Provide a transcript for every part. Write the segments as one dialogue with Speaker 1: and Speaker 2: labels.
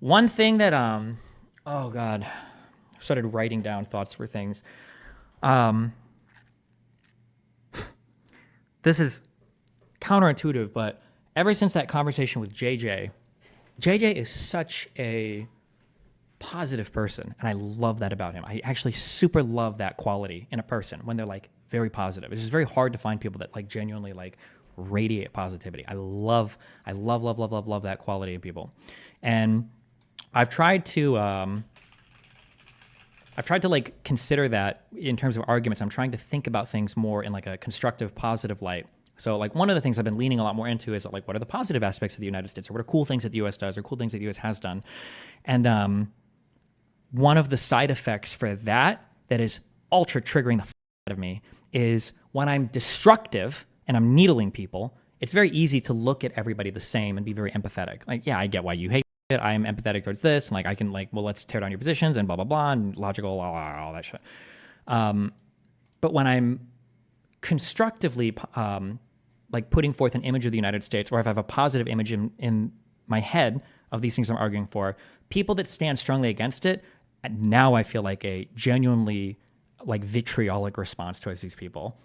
Speaker 1: One thing that oh god, I started writing down thoughts for things. Um, this is counterintuitive, but ever since that conversation with JJ is such a positive person, and I love that about him. I actually super love that quality in a person when they're like very positive. It's just very hard to find people that like genuinely like radiate positivity. I love that quality in people, and I've tried to like consider that in terms of arguments. I'm trying to think about things more in like a constructive, positive light. So like one of the things I've been leaning a lot more into is like, what are the positive aspects of the United States, or what are cool things that the U.S. does, or cool things that the U.S. has done, and one of the side effects for that is ultra triggering the out of me is when I'm destructive and I'm needling people. It's very easy to look at everybody the same and be very empathetic. Like, yeah, I get why you hate it. I am empathetic towards this, and like I can like, well, let's tear down your positions and blah blah blah and logical, blah, blah, blah, all that shit. But when I'm constructively like putting forth an image of the United States, or if I have a positive image in my head of these things I'm arguing for, people that stand strongly against it, now I feel like a genuinely like vitriolic response towards these people.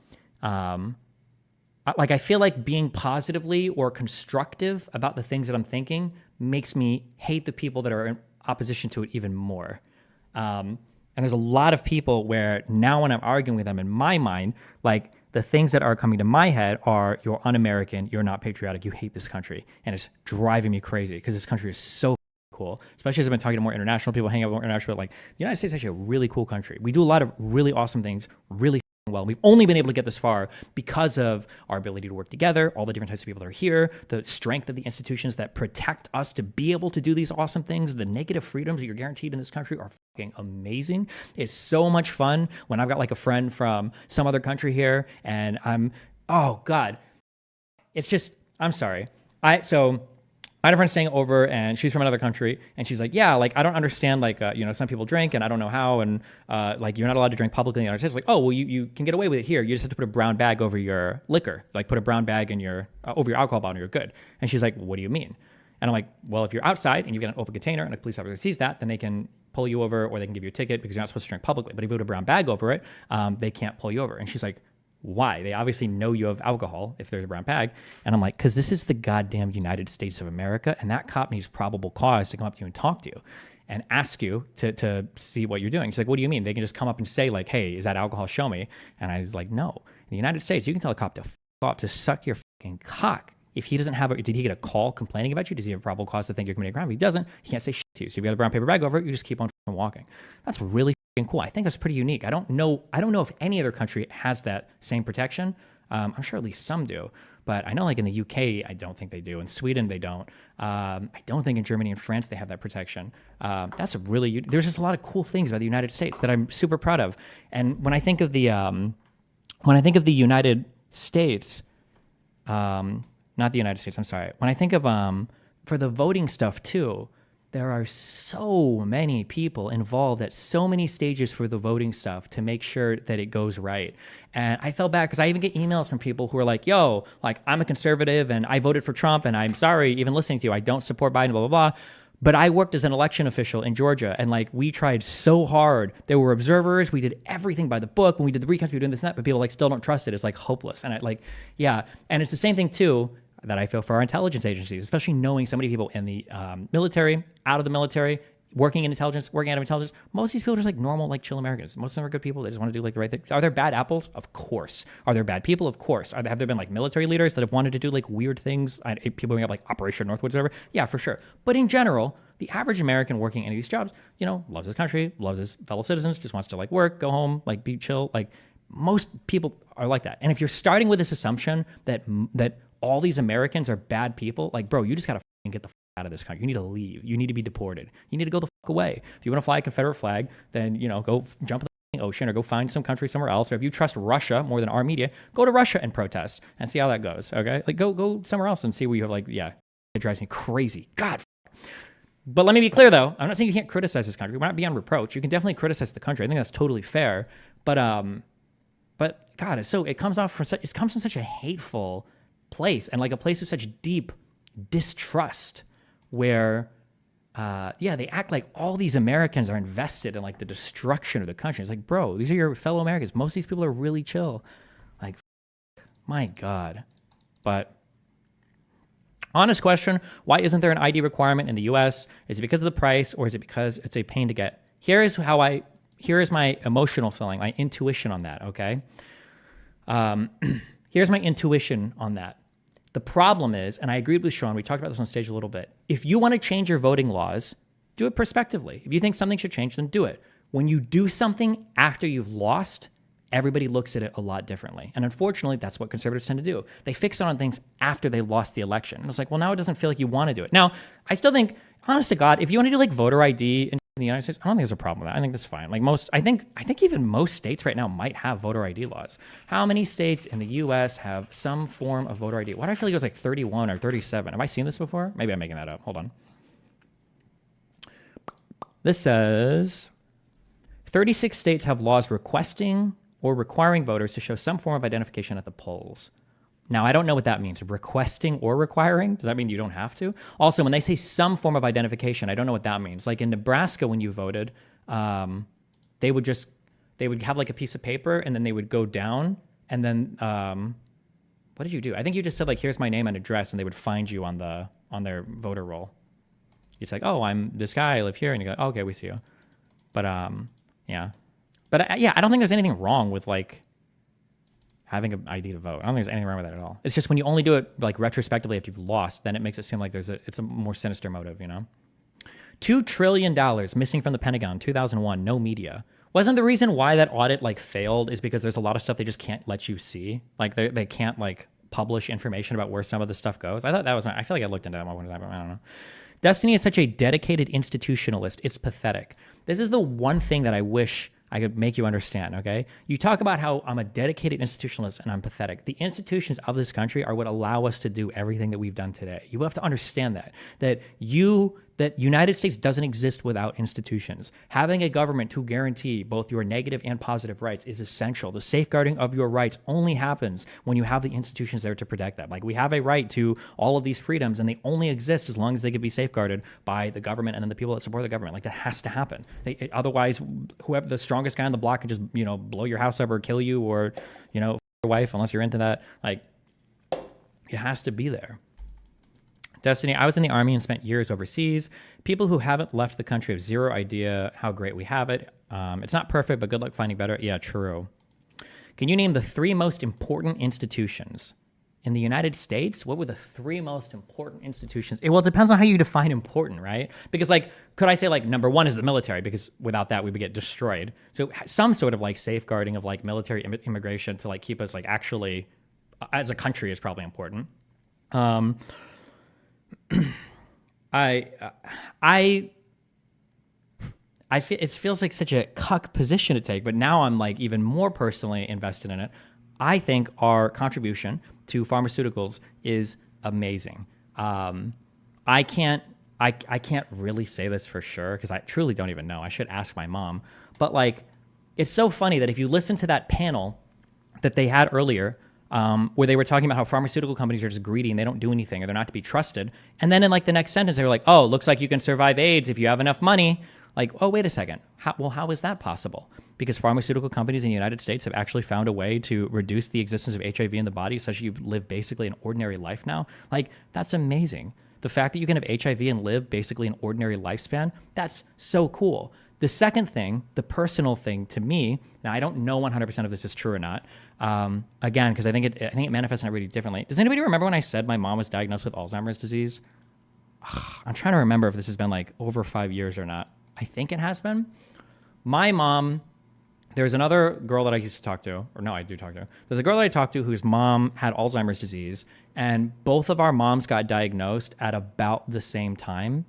Speaker 1: Like I feel like being positively or constructive about the things that I'm thinking makes me hate the people that are in opposition to it even more. And there's a lot of people where now when I'm arguing with them, in my mind, like the things that are coming to my head are, you're un-American, you're not patriotic, you hate this country. And it's driving me crazy because this country is so cool, especially as I've been talking to more international people, hanging out with more international people. Like, the United States is actually a really cool country. We do a lot of really awesome things, really well. We've only been able to get this far because of our ability to work together, all the different types of people that are here, the strength of the institutions that protect us to be able to do these awesome things. The negative freedoms that you're guaranteed in this country are fucking amazing. It's so much fun when I've got like a friend from some other country here and oh God, it's just, I'm sorry. I had a friend staying over and she's from another country and she's like, yeah, like I don't understand, like, some people drink and I don't know how, and like you're not allowed to drink publicly in the United States. Like, oh, well, you can get away with it here. You just have to put a brown bag over your liquor, like put a brown bag in your, over your alcohol bottle and you're good. And she's like, what do you mean? And I'm like, well, if you're outside and you've got an open container and a police officer sees that, then they can pull you over or they can give you a ticket because you're not supposed to drink publicly. But if you put a brown bag over it, they can't pull you over. And she's like, why? They obviously know you have alcohol if there's a brown bag. And I'm like, because this is the goddamn United States of America, and that cop needs probable cause to come up to you and talk to you and ask you to see what you're doing. She's like, what do you mean? They can just come up and say like, hey, is that alcohol? Show me. And I was like, no. In the United States, you can tell a cop to f off, to suck your fucking cock. If he doesn't have did he get a call complaining about you? Does he have a probable cause to think you're committing a crime? If he doesn't, he can't say shit to you. So if you've got a brown paper bag over it, you just keep on walking. That's really cool. I think that's pretty unique. I don't know if any other country has that same protection. I'm sure at least some do, but I know like in the UK, I don't think they do. In Sweden, they don't. I don't think in Germany and France they have that protection. There's just a lot of cool things about the United States that I'm super proud of. And when I think of the United States, not the United States, I'm sorry. When I think of for the voting stuff too, there are so many people involved at so many stages for the voting stuff to make sure that it goes right. And I felt bad because I even get emails from people who are like, yo, like I'm a conservative and I voted for Trump and I'm sorry even listening to you. I don't support Biden, blah, blah, blah. But I worked as an election official in Georgia and like we tried so hard. There were observers. We did everything by the book. When we did the recounts, we were doing this and that, but people like still don't trust it. It's like hopeless. And yeah. And it's the same thing too that I feel for our intelligence agencies, especially knowing so many people in the military, out of the military, working in intelligence, working out of intelligence. Most of these people are just like normal, like chill Americans. Most of them are good people. They just want to do like the right thing. Are there bad apples? Of course. Are there bad people? Of course. Have there been like military leaders that have wanted to do like weird things? People who have like Operation Northwoods or whatever? Yeah, for sure. But in general, the average American working any of these jobs, loves his country, loves his fellow citizens, just wants to like work, go home, like be chill. Like most people are like that. And if you're starting with this assumption that all these Americans are bad people, like, bro, you just gotta get the out of this country. You need to leave. You need to be deported. You need to go the fuck away. If you want to fly a Confederate flag, then, go jump in the ocean or go find some country somewhere else. Or if you trust Russia more than our media, go to Russia and protest and see how that goes, okay? Like, go somewhere else and see where you have, like, yeah, it drives me crazy. God, but let me be clear, though. I'm not saying you can't criticize this country. We're not beyond reproach. You can definitely criticize the country. I think that's totally fair. But God, it comes from such a hateful place and like a place of such deep distrust where yeah, they act like all these Americans are invested in like the destruction of the country. It's like, bro, these are your fellow Americans. Most of these people are really chill. Like, my God. But honest question, why isn't there an ID requirement in the US? Is it because of the price, or is it because it's a pain to get? Here is my emotional feeling, my intuition on that, okay? Here's my intuition on that. The problem is, and I agreed with Sean, we talked about this on stage a little bit, if you want to change your voting laws, do it prospectively. If you think something should change, then do it. When you do something after you've lost, everybody looks at it a lot differently. And unfortunately, that's what conservatives tend to do. They fix it on things after they lost the election. And it's like, well, now it doesn't feel like you want to do it. Now, I still think, honest to God, if you want to do like voter ID in the United States, I don't think there's a problem with that. I think that's fine. Like I think even most states right now might have voter ID laws. How many states in the US have some form of voter ID? Why do I feel like it was like 31 or 37? Have I seen this before? Maybe I'm making that up. Hold on. This says 36 states have laws requesting or requiring voters to show some form of identification at the polls. Now, I don't know what that means. Requesting or requiring? Does that mean you don't have to? Also, when they say some form of identification, I don't know what that means. Like in Nebraska, when you voted, they would have like a piece of paper, and then they would go down, and then what did you do? I think you just said like, here's my name and address, and they would find you on their voter roll. It's like, oh, I'm this guy, I live here, and you go, oh, okay, we see you. But yeah. But yeah, I don't think there's anything wrong with like having an ID to vote. I don't think there's anything wrong with that at all. It's just when you only do it like retrospectively after you've lost, then it makes it seem like it's a more sinister motive, you know? $2 trillion missing from the Pentagon, 2001, no media. Wasn't the reason why that audit like failed is because there's a lot of stuff they just can't let you see? Like they can't like publish information about where some of the stuff goes? I thought that was, I feel like I looked into that one time, but I don't know. Destiny is such a dedicated institutionalist. It's pathetic. This is the one thing that I wish I could make you understand, okay? You talk about how I'm a dedicated institutionalist and I'm pathetic. The institutions of this country are what allow us to do everything that we've done today. You have to understand that United States doesn't exist without institutions. Having a government to guarantee both your negative and positive rights is essential. The safeguarding of your rights only happens when you have the institutions there to protect that. Like we have a right to all of these freedoms, and they only exist as long as they can be safeguarded by the government and then the people that support the government. Like that has to happen. Otherwise, whoever the strongest guy on the block can just, blow your house up or kill you or, your wife, unless you're into that. Like it has to be there. Destiny, I was in the Army and spent years overseas. People who haven't left the country have zero idea how great we have it. It's not perfect, but good luck finding better. Yeah, true. Can you name the 3 most important institutions in the United States? What were the 3 most important institutions? Well, it depends on how you define important, right? Because could I say number 1 is the military? Because without that, we would get destroyed. So some sort of safeguarding of military immigration to keep us actually as a country is probably important. It feels like such a cuck position to take, but now I'm even more personally invested in it. I think our contribution to pharmaceuticals is amazing. I can't really say this for sure because I truly don't even know. I should ask my mom. But it's so funny that if you listen to that panel that they had earlier, where they were talking about how pharmaceutical companies are just greedy and they don't do anything or they're not to be trusted. And then in the next sentence, they were like, oh, looks like you can survive AIDS if you have enough money. Oh, wait a second. How is that possible? Because pharmaceutical companies in the United States have actually found a way to reduce the existence of HIV in the body such that you live basically an ordinary life now. That's amazing. The fact that you can have HIV and live basically an ordinary lifespan, that's so cool. The second thing, the personal thing to me, now I don't know 100% if this is true or not, again, because I think it manifests in everybody differently. Does anybody remember when I said my mom was diagnosed with Alzheimer's disease? I'm trying to remember if this has been over 5 years or not. I think it has been. My mom, there's another girl that I used to talk to, or no, I do talk to. There's a girl that I talked to whose mom had Alzheimer's disease, and both of our moms got diagnosed at about the same time.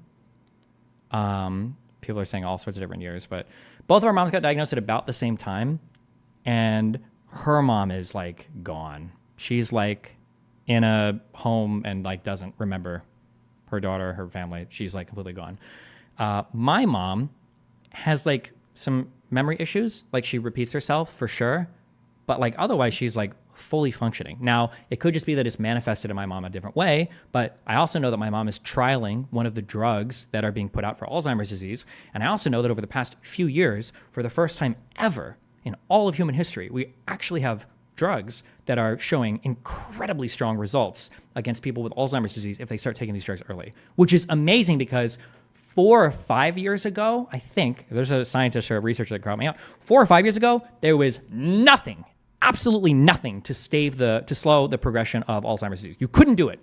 Speaker 1: People are saying all sorts of different years, but both of our moms got diagnosed at about the same time, and her mom is gone. She's in a home and doesn't remember her daughter, her family. She's completely gone. My mom has some memory issues. She repeats herself for sure, but otherwise she's fully functioning. Now, it could just be that it's manifested in my mom a different way, but I also know that my mom is trialing one of the drugs that are being put out for Alzheimer's disease. And I also know that over the past few years, for the first time ever in all of human history, we actually have drugs that are showing incredibly strong results against people with Alzheimer's disease if they start taking these drugs early, which is amazing because 4 or 5 years ago, I think, there's a scientist or a researcher that called me out, 4 or 5 years ago, there was nothing, absolutely nothing to slow the progression of Alzheimer's disease. You couldn't do it.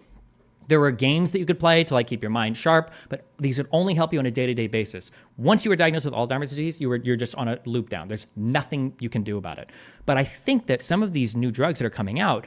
Speaker 1: There were games that you could play to like keep your mind sharp, but these would only help you on a day-to-day basis. Once you were diagnosed with Alzheimer's disease, you're just on a loop down. There's nothing you can do about it. But I think that some of these new drugs that are coming out,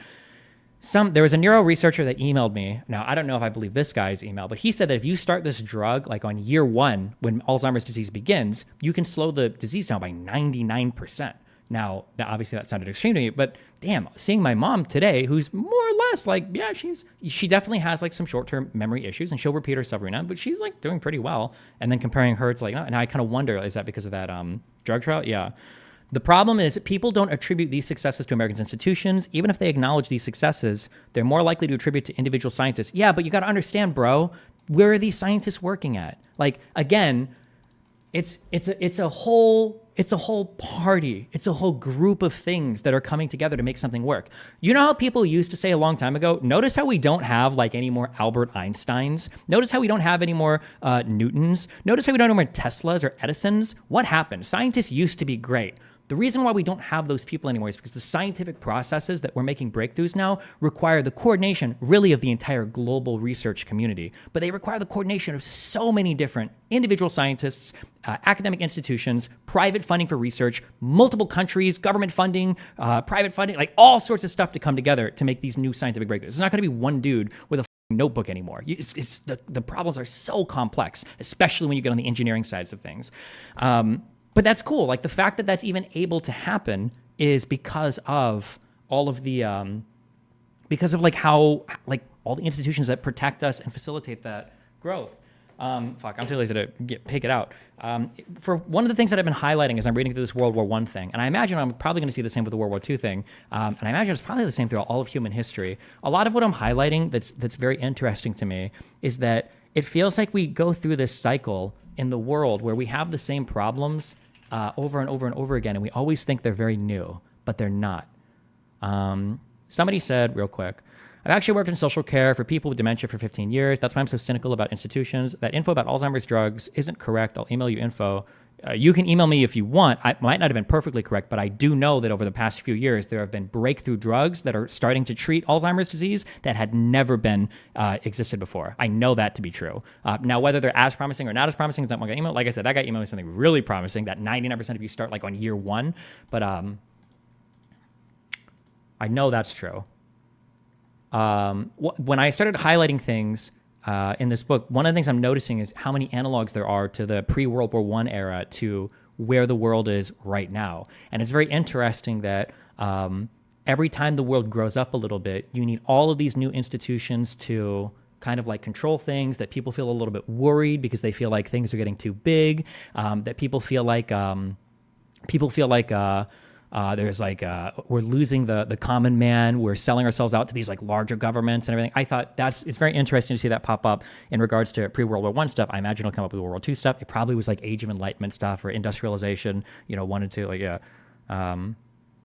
Speaker 1: there was a neuro researcher that emailed me. Now, I don't know if I believe this guy's email, but he said that if you start this drug like on year 1, when Alzheimer's disease begins, you can slow the disease down by 99%. Now, obviously that sounded extreme to me, but damn, seeing my mom today, who's more or less like, yeah, she definitely has like some short-term memory issues, and she'll repeat herself every now and then, but she's like doing pretty well. And then comparing her to like, and I kind of wonder, is that because of that drug trial? Yeah. The problem is people don't attribute these successes to American institutions. Even if they acknowledge these successes, they're more likely to attribute to individual scientists. Yeah, but you got to understand, bro, where are these scientists working at? Like, again, it's a whole party. It's a whole group of things that are coming together to make something work. You know how people used to say a long time ago, notice how we don't have like any more Albert Einsteins. Notice how we don't have any more Newtons. Notice how we don't have any more Teslas or Edisons. What happened? Scientists used to be great. The reason why we don't have those people anymore is because the scientific processes that we're making breakthroughs now require the coordination, really, of the entire global research community. But they require the coordination of so many different individual scientists, academic institutions, private funding for research, multiple countries, government funding, private funding, like all sorts of stuff to come together to make these new scientific breakthroughs. It's not going to be one dude with a notebook anymore. The problems are so complex, especially when you get on the engineering sides of things. But that's cool. Like the fact that that's even able to happen is because of all of the, because of like how, like all the institutions that protect us and facilitate that growth. I'm too lazy to pick it out. For one of the things that I've been highlighting as I'm reading through this World War I thing, and I imagine I'm probably going to see the same with the World War II thing, and I imagine it's probably the same throughout all of human history. A lot of what I'm highlighting that's very interesting to me is that it feels like we go through this cycle in the world where we have the same problems over and over and over again, and we always think they're very new, but they're not. Somebody said, real quick, I've actually worked in social care for people with dementia for 15 years. That's why I'm so cynical about institutions. That info about Alzheimer's drugs isn't correct. I'll email you info. You can email me if you want. I might not have been perfectly correct, but I do know that over the past few years, there have been breakthrough drugs that are starting to treat Alzheimer's disease that had never been existed before. I know that to be true. Now, whether they're as promising or not as promising is not my email. Like I said, that guy emailed me something really promising that 99% of you start like on year 1. But I know that's true. When I started highlighting things in this book, one of the things I'm noticing is how many analogs there are to the pre-World War I era to where the world is right now. And it's very interesting that every time the world grows up a little bit, you need all of these new institutions to kind of like control things, that people feel a little bit worried because they feel like things are getting too big, that people feel like there's like, we're losing the common man. We're selling ourselves out to these like larger governments and everything. I thought it's very interesting to see that pop up in regards to pre-World War I stuff. I imagine it'll come up with World War II stuff. It probably was like Age of Enlightenment stuff or industrialization, 1 and 2, like, yeah.